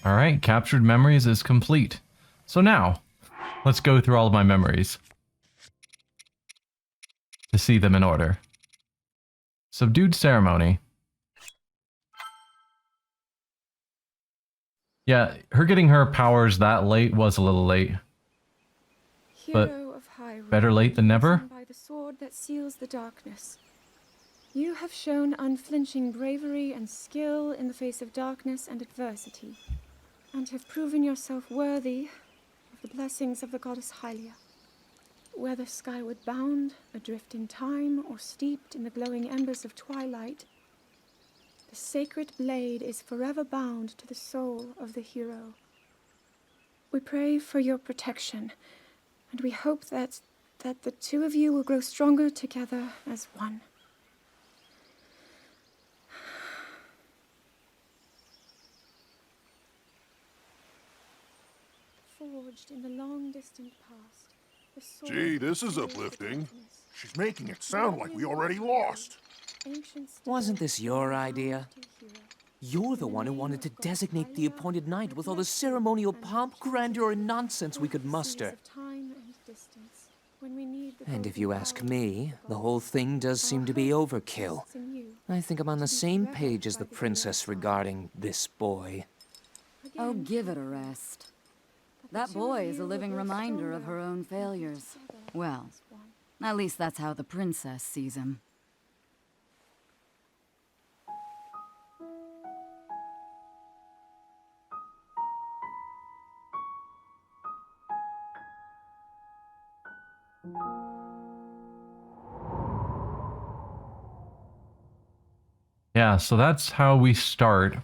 Alright, captured memories is complete. So now, let's go through all of my memories to see them in order. Subdued ceremony. Yeah, her getting her powers that late was a little late. But Hero of Hyrule, better late than never. by the sword that seals the darkness. You have shown unflinching bravery and skill in the face of darkness and adversity, and have proven yourself worthy of the blessings of the goddess Hylia. Whether skyward bound, adrift in time, or steeped in the glowing embers of twilight, the sacred blade is forever bound to the soul of the hero. We pray for your protection, and we hope that the two of you will grow stronger together as one. Forged in the long distant past, the sword Gee, this is seals the uplifting. darkness. She's making it sound like we already lost. Ancient Wasn't this your stone idea? to hero. You're the one who wanted to designate the appointed knight with all the ceremonial pomp, grandeur, and nonsense we could muster. And if you ask me, the whole thing does seem to be overkill. I think I'm on the same page as the princess regarding this boy. Oh, give it a rest. That boy is a living reminder of her own failures. Well, at least that's how the princess sees him. Yeah, so that's how we start.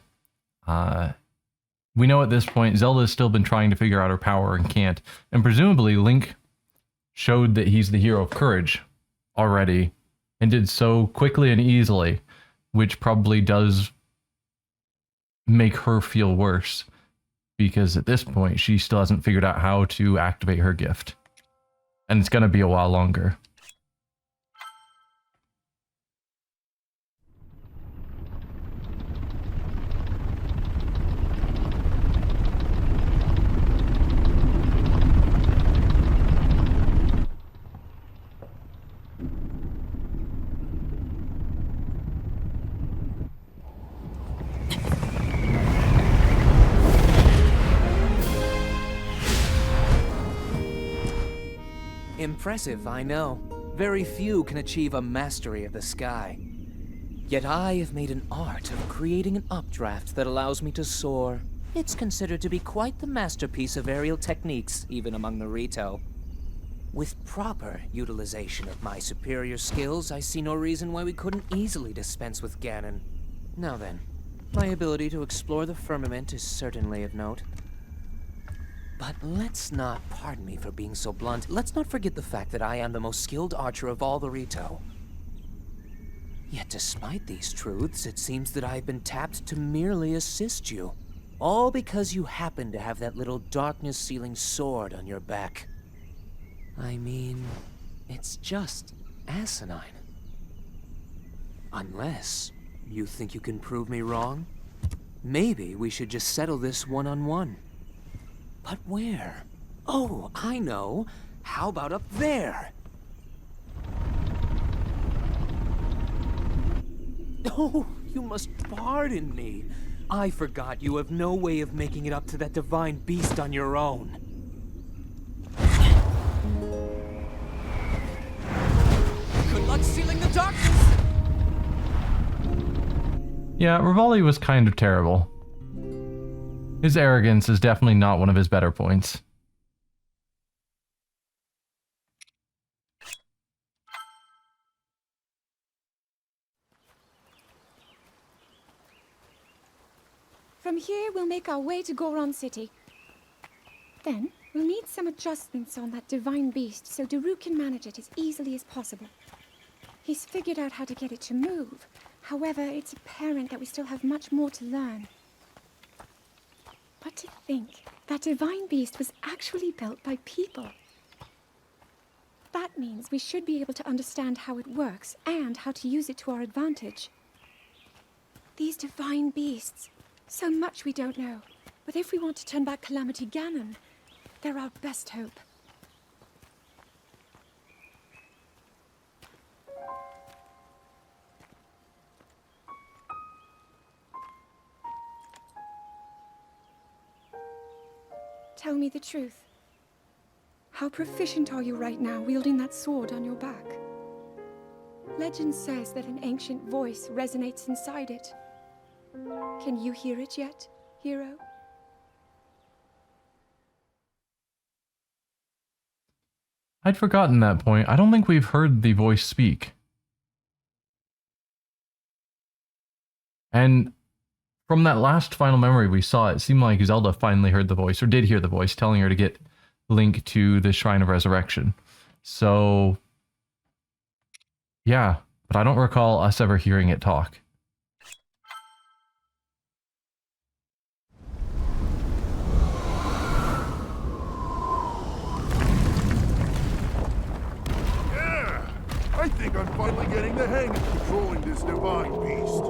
We know at this point Zelda's still been trying to figure out her power and can't. And presumably Link showed that he's the hero of courage already and did so quickly and easily, which probably does make her feel worse because at this point she still hasn't figured out how to activate her gift. And it's going to be a while longer. Impressive, I know. Very few can achieve a mastery of the sky. Yet I have made an art of creating an updraft that allows me to soar. It's considered to be quite the masterpiece of aerial techniques, even among the Rito. With proper utilization of my superior skills, I see no reason why we couldn't easily dispense with Ganon. Now then, my ability to explore the firmament is certainly of note. But let's not, pardon me for being so blunt, let's not forget the fact that I am the most skilled archer of all the Rito. Yet despite these truths, it seems that I've been tapped to merely assist you. All because you happen to have that little darkness-sealing sword on your back. I mean, it's just asinine. Unless you think you can prove me wrong? Maybe we should just settle this one-on-one. But where? Oh, I know. How about up there? Oh, you must pardon me. I forgot you have no way of making it up to that divine beast on your own. Good luck sealing the darkness! Yeah, Rivali was kind of terrible. His arrogance is definitely not one of his better points. From here, we'll make our way to Goron City. Then, we'll need some adjustments on that divine beast so Daru can manage it as easily as possible. He's figured out how to get it to move. However, it's apparent that we still have much more to learn. But to think that divine beast was actually built by people. That means we should be able to understand how it works and how to use it to our advantage. These divine beasts, so much we don't know. But if we want to turn back Calamity Ganon, they're our best hope. Tell me the truth. How proficient are you right now wielding that sword on your back? Legend says that an ancient voice resonates inside it. Can you hear it yet, hero? I'd forgotten that point. I don't think we've heard the voice speak. And from that last final memory we saw, it seemed like Zelda finally heard the voice, or did hear the voice, telling her to get Link to the Shrine of Resurrection. So, yeah, but I don't recall us ever hearing it talk. Yeah! I think I'm finally getting the hang of controlling this divine beast.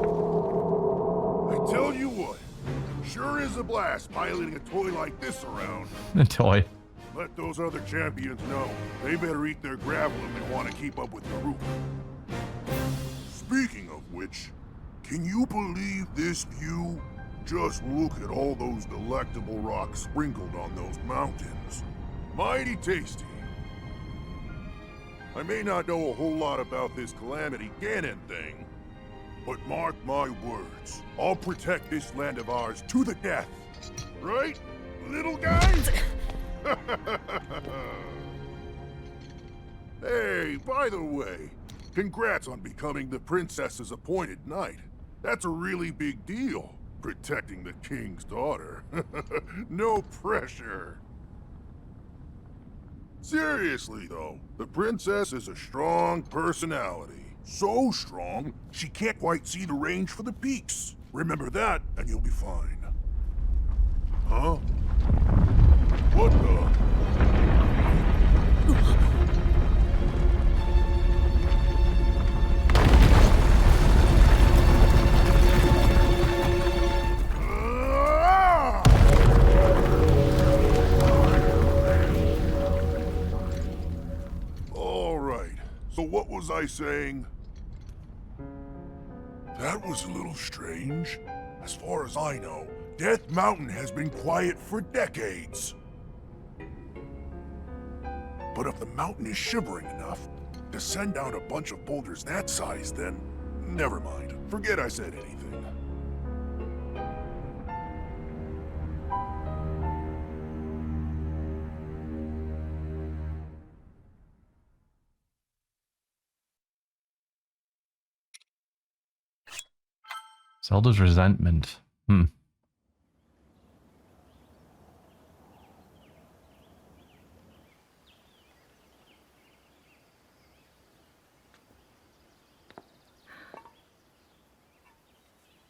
I tell you what, sure is a blast piloting a toy like this around. The toy. Let those other champions know. They better eat their gravel if they want to keep up with Hyrule. Speaking of which, can you believe this view? Just look at all those delectable rocks sprinkled on those mountains. Mighty tasty. I may not know a whole lot about this Calamity Ganon thing, but mark my words, I'll protect this land of ours to the death. Right, little guys? Hey, by the way, congrats on becoming the princess's appointed knight. That's a really big deal, protecting the king's daughter. No pressure. Seriously, though, the princess is a strong personality. So strong, she can't quite see the range for the peaks. Remember that, and you'll be fine. Huh? What the? All right, so what was I saying? That was a little strange. As far as I know, Death Mountain has been quiet for decades. But if the mountain is shivering enough to send down a bunch of boulders that size, then never mind. Forget I said anything. Zelda's resentment.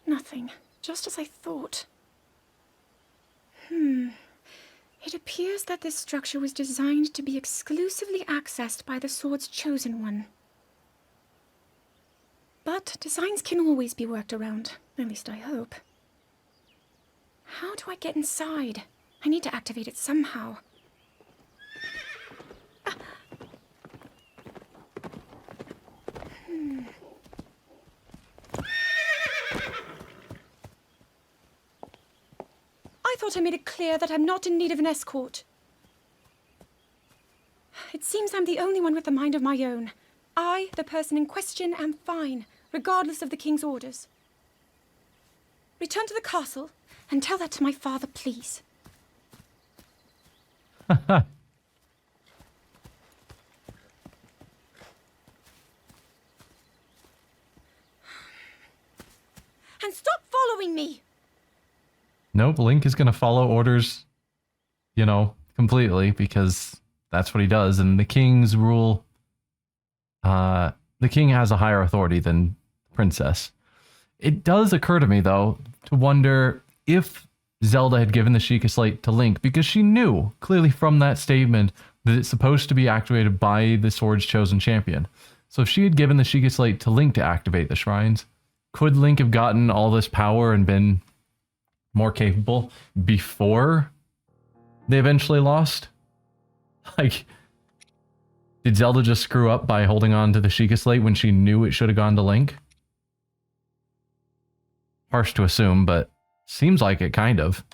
Nothing. Just as I thought. It appears that this structure was designed to be exclusively accessed by the sword's chosen one. But designs can always be worked around. At least I hope. How do I get inside? I need to activate it somehow. I thought I made it clear that I'm not in need of an escort. It seems I'm the only one with a mind of my own. I, the person in question, am fine, regardless of the king's orders. Return to the castle and tell that to my father, please. And stop following me! Nope, Link is going to follow orders, you know, completely, because that's what he does. And the king's rule, the king has a higher authority than the princess. It does occur to me, though, to wonder if Zelda had given the Sheikah Slate to Link, because she knew clearly from that statement that it's supposed to be activated by the sword's chosen champion. So if she had given the Sheikah Slate to Link to activate the shrines, could Link have gotten all this power and been more capable before they eventually lost? Like, did Zelda just screw up by holding on to the Sheikah Slate when she knew it should have gone to Link? Harsh to assume, but seems like it, kind of.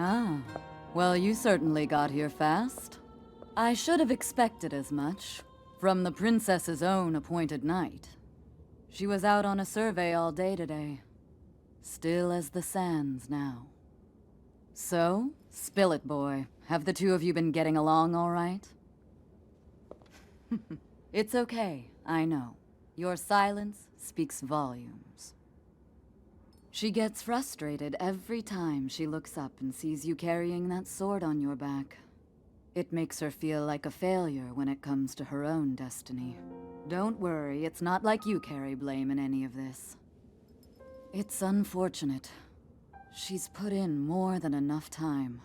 Ah, well, you certainly got here fast. I should have expected as much. From the princess's own appointed knight. She was out on a survey all day today. Still as the sands now. So, spill it, boy. Have the two of you been getting along all right? It's okay, I know. Your silence speaks volumes. She gets frustrated every time she looks up and sees you carrying that sword on your back. It makes her feel like a failure when it comes to her own destiny. Don't worry, it's not like you carry blame in any of this. It's unfortunate. She's put in more than enough time.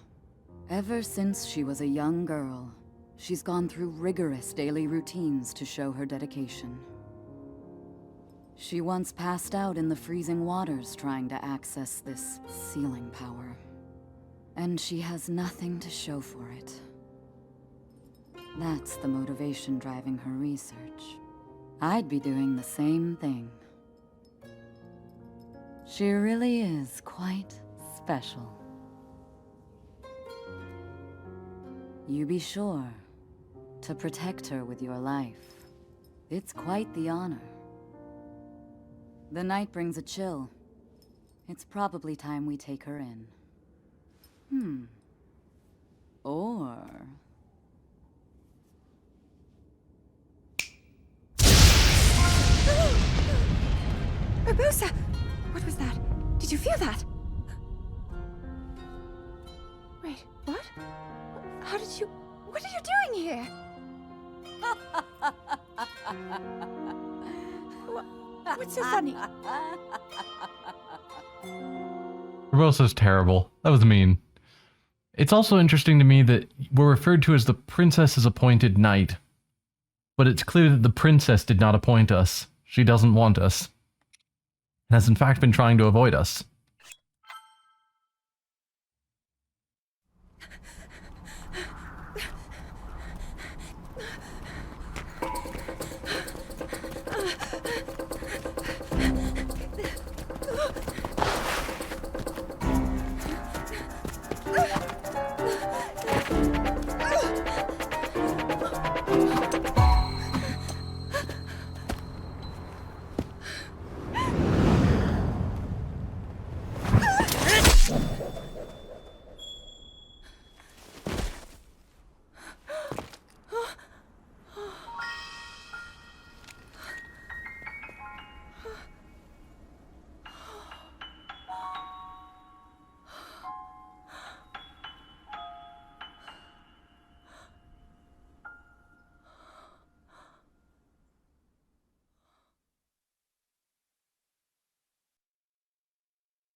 Ever since she was a young girl, she's gone through rigorous daily routines to show her dedication. She once passed out in the freezing waters trying to access this sealing power. And she has nothing to show for it. That's the motivation driving her research. I'd be doing the same thing. She really is quite special. You be sure to protect her with your life. It's quite the honor. The night brings a chill. It's probably time we take her in. Or... Urbosa! What was that? Did you feel that? Wait, what? How did you... What are you doing here? What's so funny? Urbosa's terrible. That was mean. It's also interesting to me that we're referred to as the princess's appointed knight. But it's clear that the princess did not appoint us. She doesn't want us. And has in fact been trying to avoid us.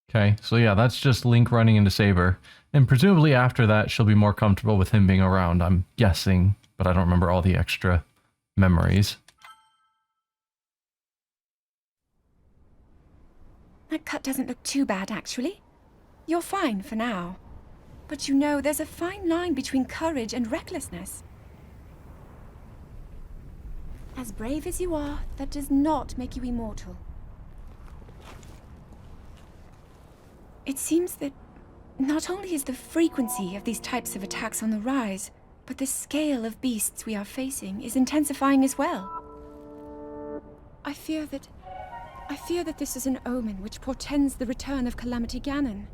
Okay, so yeah, that's just Link running into Saber. And presumably after that, she'll be more comfortable with him being around, I'm guessing. But I don't remember all the extra memories. That cut doesn't look too bad, actually. You're fine for now. But you know, there's a fine line between courage and recklessness. As brave as you are, that does not make you immortal. It seems that not only is the frequency of these types of attacks on the rise, but the scale of beasts we are facing is intensifying as well. I fear that this is an omen which portends the return of Calamity Ganon.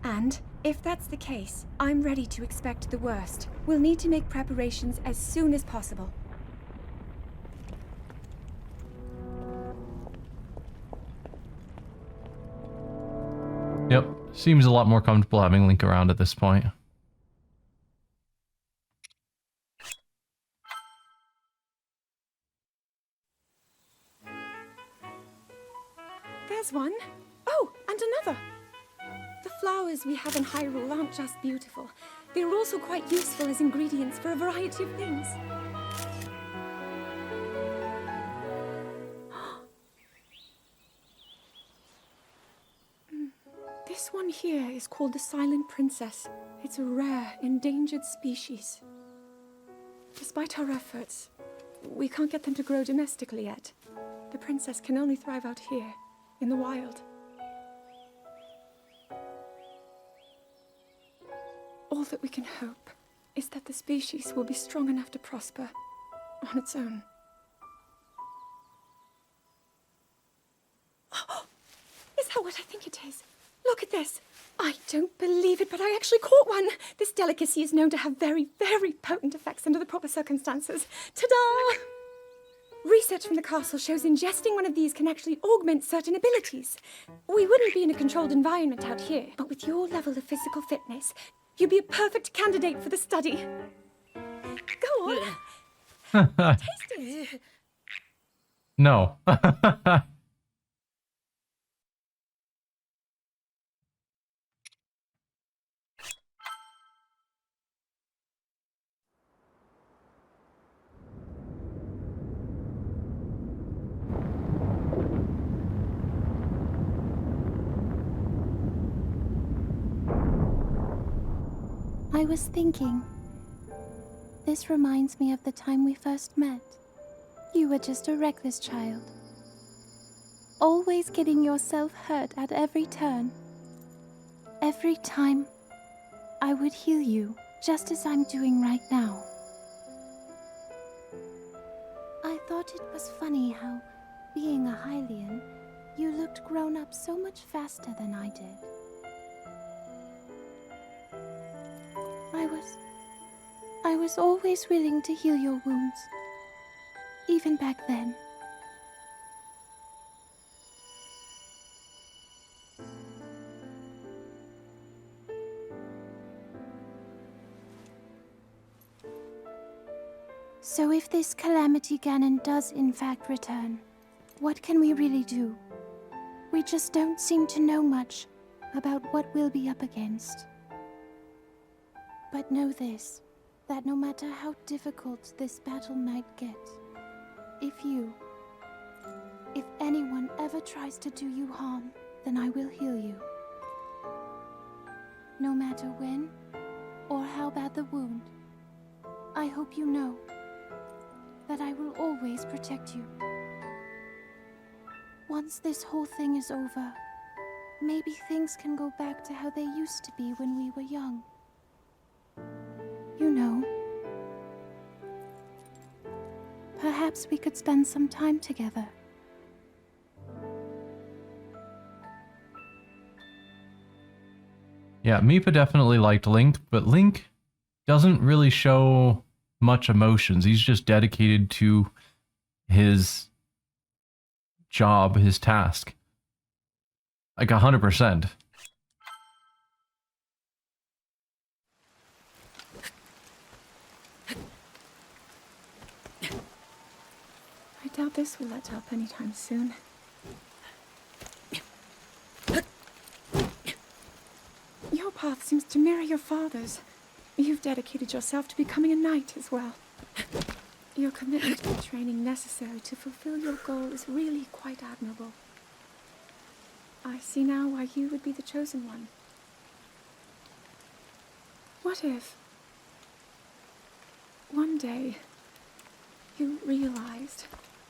And, if that's the case, I'm ready to expect the worst. We'll need to make preparations as soon as possible. Yep, seems a lot more comfortable having Link around at this point. There's one. Oh, and another. The flowers we have in Hyrule aren't just beautiful. They are also quite useful as ingredients for a variety of things. This one here is called the Silent Princess. It's a rare, endangered species. Despite our efforts, we can't get them to grow domestically yet. The princess can only thrive out here, in the wild. All that we can hope is that the species will be strong enough to prosper on its own. Is that what I think it is? Look at this. I don't believe it, but I actually caught one. This delicacy is known to have very, very potent effects under the proper circumstances. Ta-da! Research from the castle shows ingesting one of these can actually augment certain abilities. We wouldn't be in a controlled environment out here, but with your level of physical fitness, you'd be a perfect candidate for the study. Go on. Taste it. No. I was thinking, this reminds me of the time we first met. You were just a reckless child, always getting yourself hurt at every turn. Every time, I would heal you, just as I'm doing right now. I thought it was funny how, being a Hylian, you looked grown up so much faster than I did. I was always willing to heal your wounds, even back then. So if this Calamity Ganon does in fact return, what can we really do? We just don't seem to know much about what we'll be up against. But know this, that no matter how difficult this battle might get, if anyone ever tries to do you harm, then I will heal you. No matter when or how bad the wound, I hope you know that I will always protect you. Once this whole thing is over, maybe things can go back to how they used to be when we were young. You know, perhaps we could spend some time together. Yeah, Mipa definitely liked Link, but Link doesn't really show much emotions. He's just dedicated to his job, his task. Like 100%. I doubt this will let up anytime soon. Your path seems to mirror your father's. You've dedicated yourself to becoming a knight as well. Your commitment to the training necessary to fulfill your goal is really quite admirable. I see now why you would be the chosen one. What if one day you realized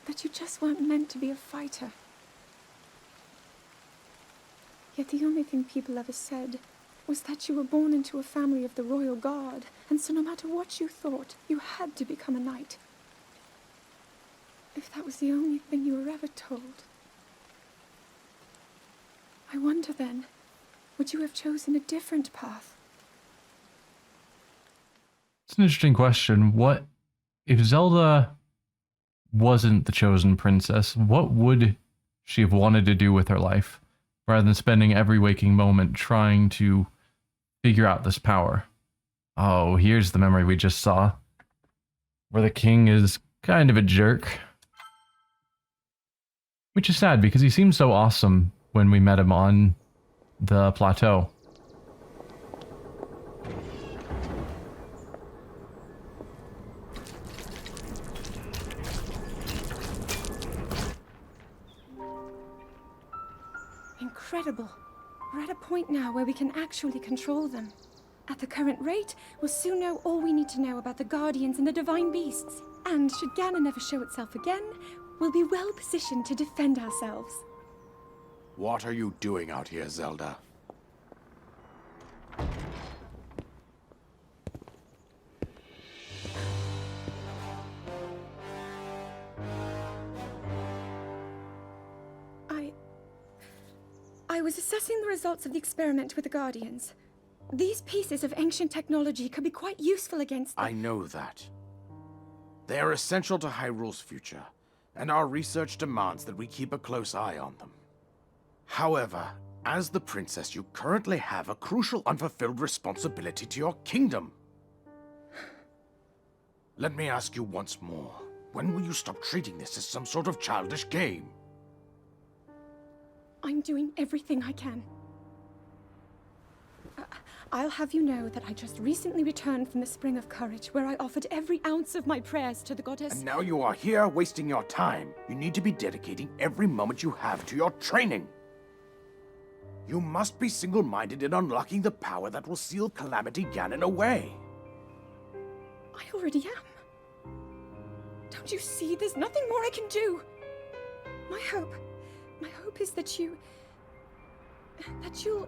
that you just weren't meant to be a fighter? Yet the only thing people ever said was that you were born into a family of the royal guard, and so no matter what you thought, you had to become a knight. If that was the only thing you were ever told, I wonder then, would you have chosen a different path? It's an interesting question. What if Zelda wasn't the chosen princess? What would she have wanted to do with her life, rather than spending every waking moment trying to figure out this power? Oh, here's the memory we just saw, where the king is kind of a jerk. Which is sad, because he seems so awesome when we met him on the plateau. Incredible. We're at a point now where we can actually control them. At the current rate, we'll soon know all we need to know about the Guardians and the Divine Beasts. And should Ganon never show itself again, we'll be well positioned to defend ourselves. What are you doing out here, Zelda? I was assessing the results of the experiment with the Guardians. These pieces of ancient technology could be quite useful against them. I know that. They are essential to Hyrule's future, and our research demands that we keep a close eye on them. However, as the princess, you currently have a crucial unfulfilled responsibility to your kingdom. Let me ask you once more, when will you stop treating this as some sort of childish game? I'm doing everything I can. I'll have you know that I just recently returned from the Spring of Courage, where I offered every ounce of my prayers to the goddess. And now you are here wasting your time. You need to be dedicating every moment you have to your training. You must be single-minded in unlocking the power that will seal Calamity Ganon away. I already am. Don't you see? There's nothing more I can do. My hope is that you'll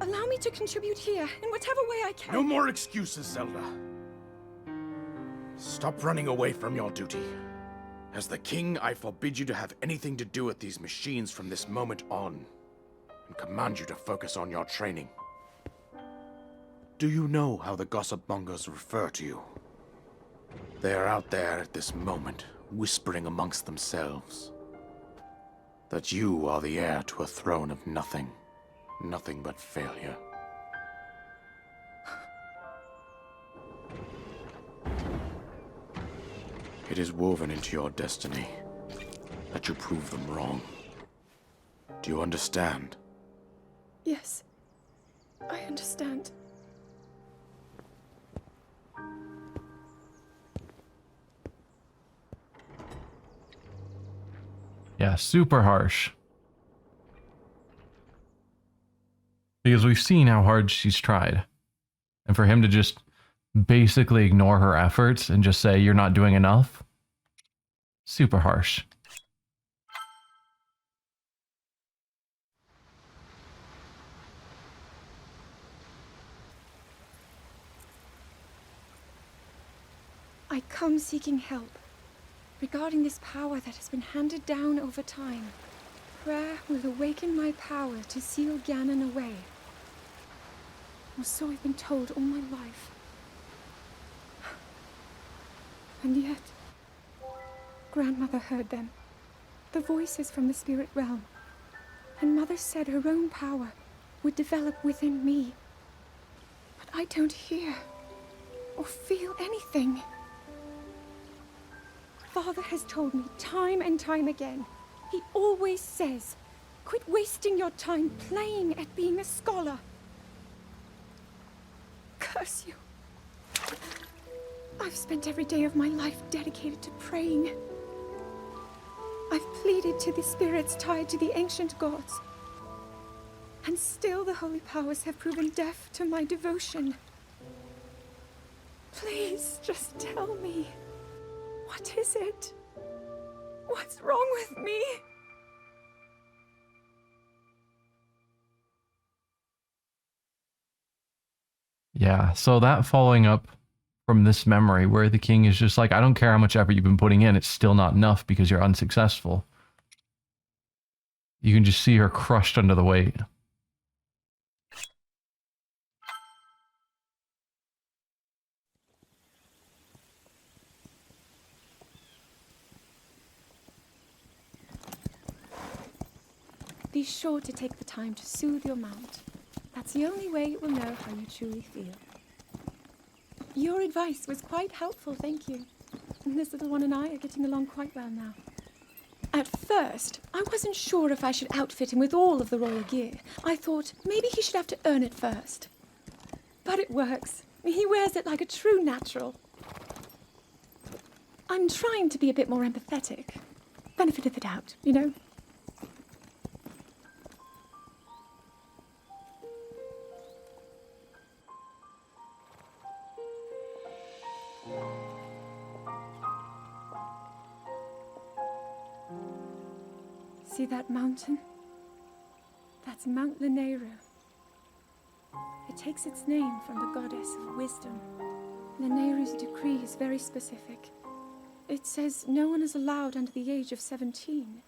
allow me to contribute here in whatever way I can. No more excuses, Zelda. Stop running away from your duty. As the king, I forbid you to have anything to do with these machines from this moment on, and command you to focus on your training. Do you know how the gossip mongers refer to you? They are out there at this moment, whispering amongst themselves that you are the heir to a throne of nothing. Nothing but failure. It is woven into your destiny that you prove them wrong. Do you understand? Yes, I understand. Yeah, super harsh. Because we've seen how hard she's tried. And for him to just basically ignore her efforts and just say, you're not doing enough, super harsh. I come seeking help regarding this power that has been handed down over time. Prayer will awaken my power to seal Ganon away. Or so I've been told all my life. And yet, Grandmother heard them. The voices from the spirit realm. And Mother said her own power would develop within me. But I don't hear or feel anything. Father has told me time and time again. He always says, quit wasting your time playing at being a scholar. Curse you. I've spent every day of my life dedicated to praying. I've pleaded to the spirits tied to the ancient gods. And still the holy powers have proven deaf to my devotion. Please, just tell me. What is it? What's wrong with me? Yeah, so that following up from this memory where the king is just like, I don't care how much effort you've been putting in, it's still not enough because you're unsuccessful. You can just see her crushed under the weight. Be sure to take the time to soothe your mount. That's the only way it will know how you truly feel. Your advice was quite helpful, thank you. And this little one and I are getting along quite well now. At first, I wasn't sure if I should outfit him with all of the royal gear. I thought maybe he should have to earn it first. But it works. He wears it like a true natural. I'm trying to be a bit more empathetic. Benefit of the doubt, you know? See that mountain? That's Mount Lanayru. It takes its name from the goddess of wisdom. Lanayru's decree is very specific. It says no one is allowed under the age of 17.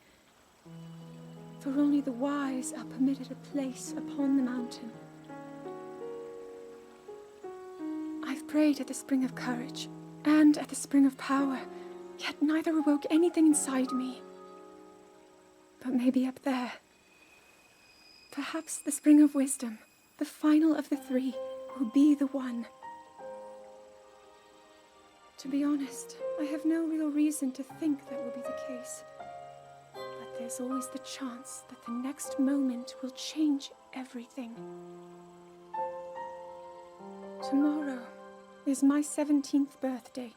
For only the wise are permitted a place upon the mountain. I've prayed at the Spring of Courage and at the Spring of Power, yet neither awoke anything inside me. But maybe up there. Perhaps the Spring of Wisdom, the final of the three, will be the one. To be honest, I have no real reason to think that will be the case. But there's always the chance that the next moment will change everything. Tomorrow is my 17th birthday.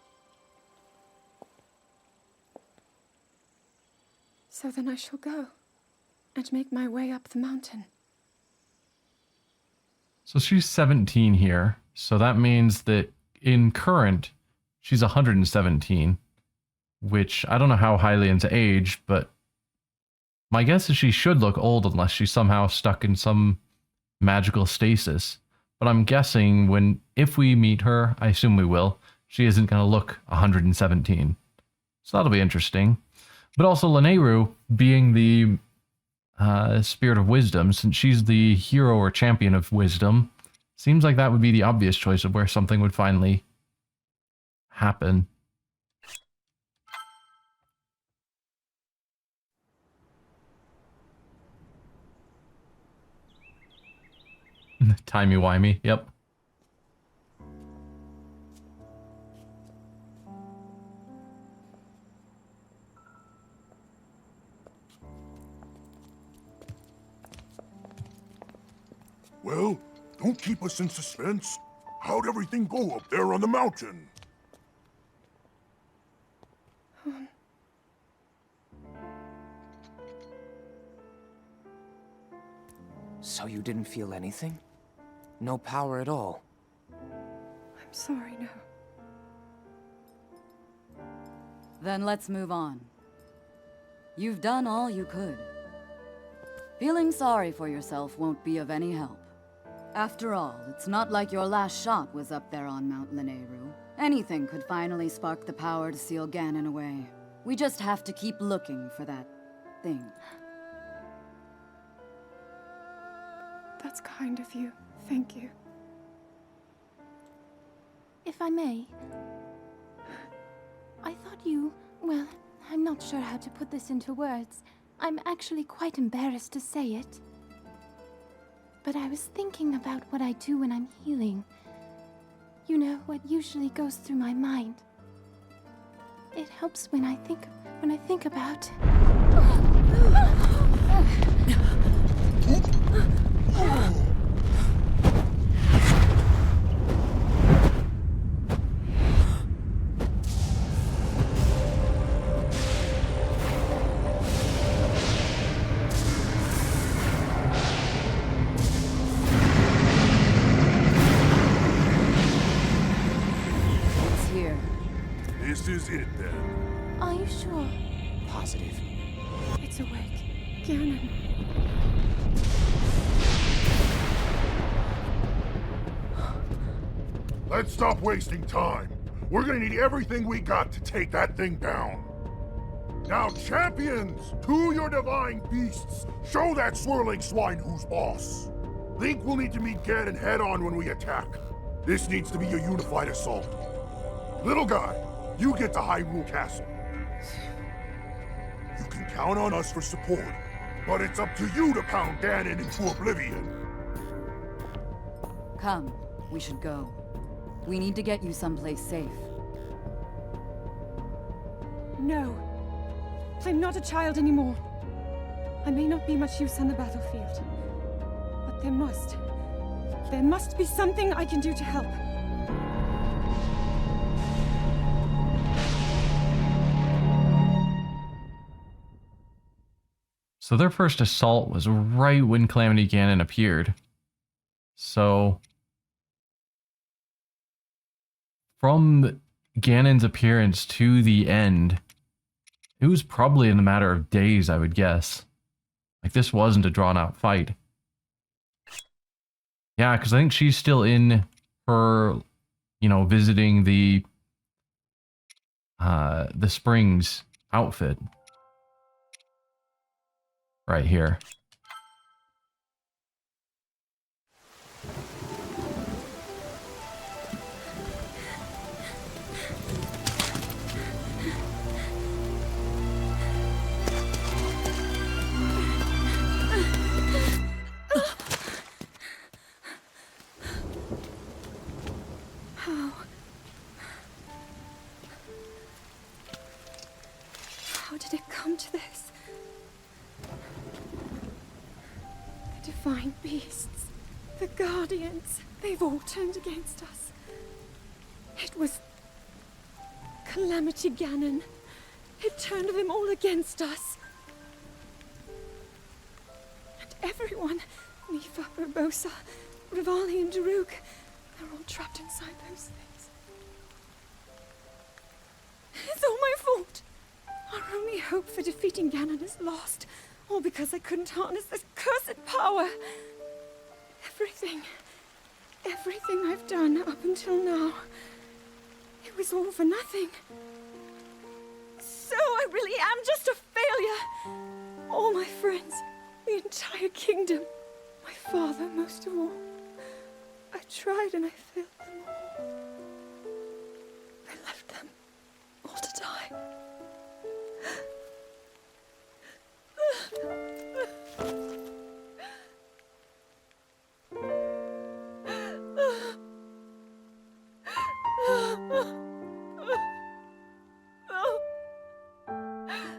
So then I shall go and make my way up the mountain. So she's 17 here. So that means that in current, she's 117, which I don't know how highly into age, but my guess is she should look old unless she's somehow stuck in some magical stasis. But I'm guessing if we meet her, I assume we will, she isn't going to look 117. So that'll be interesting. But also Lanayru, being the spirit of wisdom, since she's the hero or champion of wisdom, seems like that would be the obvious choice of where something would finally happen. Timey-wimey, yep. Well, don't keep us in suspense. How'd everything go up there on the mountain? So you didn't feel anything? No power at all? I'm sorry, no. Then let's move on. You've done all you could. Feeling sorry for yourself won't be of any help. After all, it's not like your last shot was up there on Mount Lanayru. Anything could finally spark the power to seal Ganon away. We just have to keep looking for that thing. That's kind of you. Thank you. If I may, I thought you... Well, I'm not sure how to put this into words. I'm actually quite embarrassed to say it. But I was thinking about what I do when I'm healing. You know, what usually goes through my mind. It helps when I think about... This is it, then. Are you sure? Positive. It's awake. Ganon. Let's stop wasting time. We're gonna need everything we got to take that thing down. Now, champions, to your divine beasts, show that swirling swine who's boss. Link will need to meet Ganon head-on when we attack. This needs to be a unified assault. Little guy, you get to Hyrule Castle. You can count on us for support, but it's up to you to pound Ganon into oblivion. Come, we should go. We need to get you someplace safe. No. I'm not a child anymore. I may not be much use on the battlefield, but there must be something I can do to help. So their first assault was right when Calamity Ganon appeared. So from Ganon's appearance to the end, it was probably in a matter of days, I would guess. Like, this wasn't a drawn-out fight. Yeah, because I think she's still in her, you know, visiting the Springs outfit. Right here. How did it come to this? The divine beasts, the guardians, they've all turned against us. It was Calamity Ganon. It turned them all against us. And everyone, Mifa, Urbosa, Rivali and Daruk, they're all trapped inside those things. It's all my fault. Our only hope for defeating Ganon is lost, all because I couldn't harness this cursed power. Everything I've done up until now, it was all for nothing. So I really am just a failure. All my friends, the entire kingdom, my father most of all. I tried and I failed them all. I left them all to die.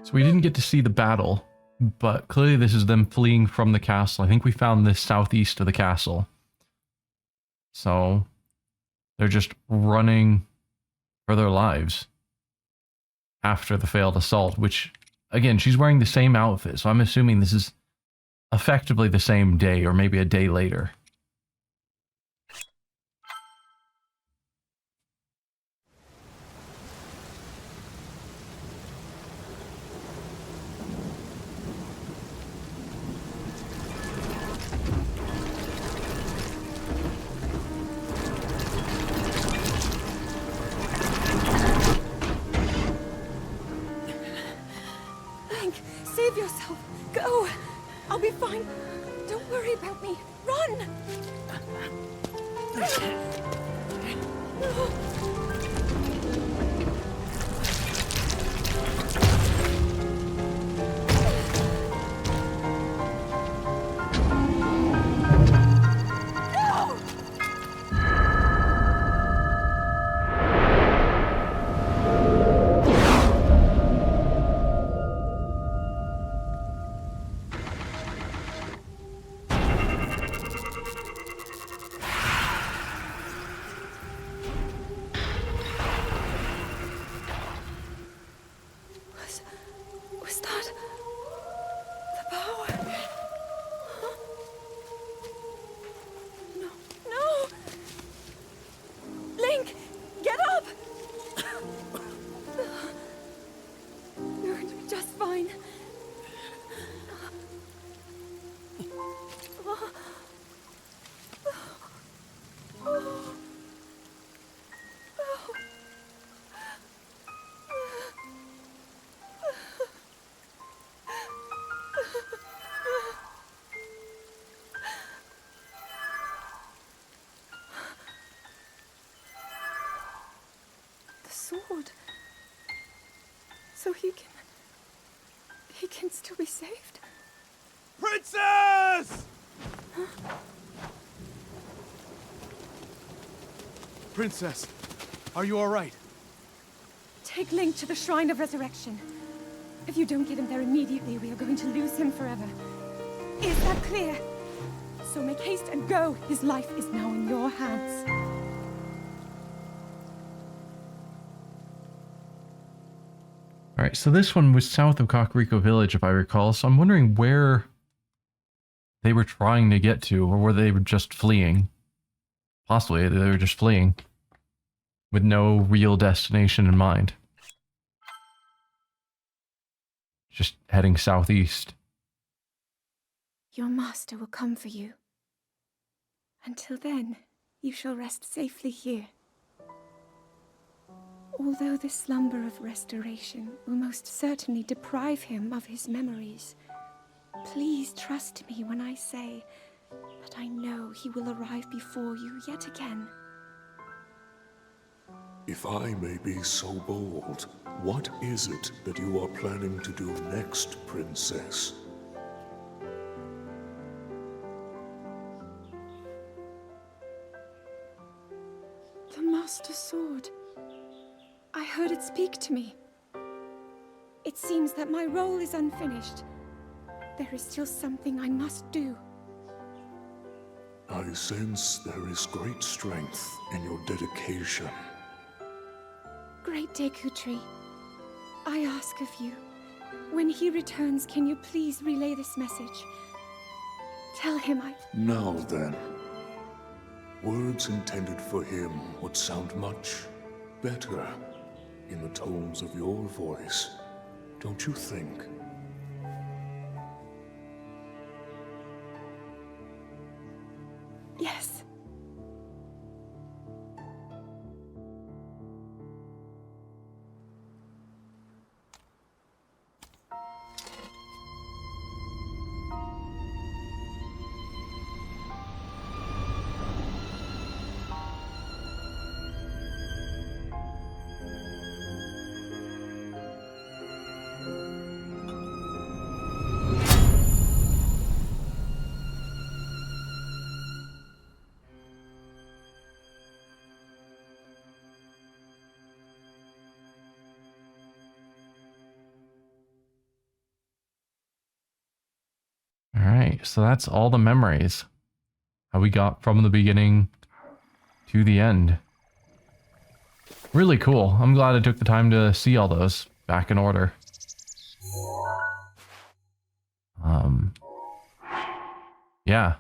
So we didn't get to see the battle, but clearly this is them fleeing from the castle. I think we found this southeast of the castle. So they're just running for their lives after the failed assault, which, again, she's wearing the same outfit, so I'm assuming this is effectively the same day or maybe a day later. Save yourself. Go. I'll be fine. Don't worry about me. Run! Was that the power? Huh? No! Link, get up! You're going to be just fine. Sword. So he can still be saved? Princess! Huh? Princess, are you all right? Take Link to the Shrine of Resurrection. If you don't get him there immediately, we are going to lose him forever. Is that clear? So make haste and go. His life is now in your hands. All right, so this one was south of Kakariko Village, if I recall. So I'm wondering where they were trying to get to, or were they just fleeing? Possibly they were just fleeing with no real destination in mind. Just heading southeast. Your master will come for you. Until then, you shall rest safely here. Although the slumber of restoration will most certainly deprive him of his memories, please trust me when I say that I know he will arrive before you yet again. If I may be so bold, what is it that you are planning to do next, Princess? The Master Sword. I heard it speak to me. It seems that my role is unfinished. There is still something I must do. I sense there is great strength in your dedication. Great Deku Tree, I ask of you, when he returns, can you please relay this message? Tell him Now then, words intended for him would sound much better in the tones of your voice, don't you think? Yes. All right, so that's all the memories. How we got from the beginning to the end. Really cool. I'm glad I took the time to see all those back in order. Yeah.